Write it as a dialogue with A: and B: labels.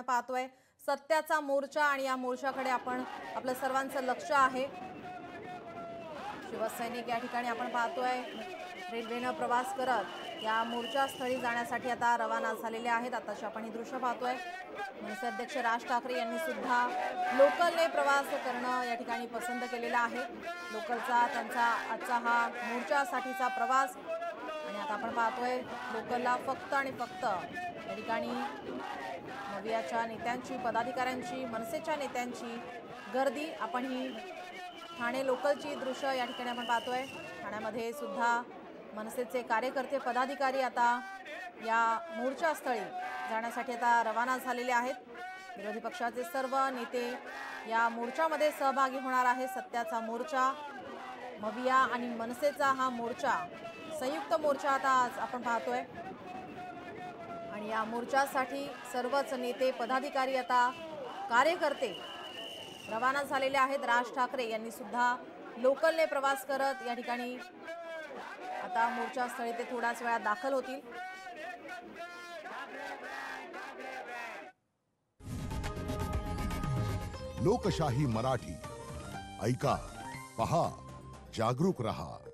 A: पाहतोय सत्याचा मोर्चा आणि या मोर्चाकडे आपण आपलं सर्वांचं लक्ष आहे। शिवसैनिक या ठिकाणी आपण पाहतोय रेल्वेने प्रवास करत या मोर्चास्थळी जाण्यासाठी आता रवाना झालेले आहेत। आताची आपण ही दृश्य पाहतोय। मनसे अध्यक्ष राज ठाकरे यांनी सुद्धा लोकलने प्रवास करणं या ठिकाणी पसंत केलेला आहे। लोकलचा त्यांचा आजचा हा मोर्चासाठीचा प्रवास आणि आता आपण पाहतोय लोकलला फक्त आणि फक्त या ठिकाणी नवियाच्या नेत्यांची पदाधिकाऱ्यांची मनसेच्या नेत्यांची गर्दी आपण ही ठाणे लोकलची दृश्य या ठिकाणी आपण पाहतोय। ठाण्यामध्ये सुद्धा मनसेचे कार्यकर्ते पदाधिकारी आता या मोर्चास्थळी जाण्यासाठी आता रवाना झालेले आहेत। विरोधी पक्षाचे सर्व नेते या मोर्चामध्ये सहभागी होणार आहे। सत्याचा मोर्चा मविया आणि मनसेचा हा मोर्चा संयुक्त मोर्चा आता आज आपण पाहतोय आणि या मोर्चासाठी सर्वच नेते पदाधिकारी आता कार्यकर्ते रवाना झालेले आहेत। राज ठाकरे यांनी सुद्धा लोकलने प्रवास करत या ठिकाणी आता मोर्चास्थळी ते थोड्याच वेळात दाखल होतील।
B: लोकशाही मराठी ऐका, पहा, जागरूक रहा।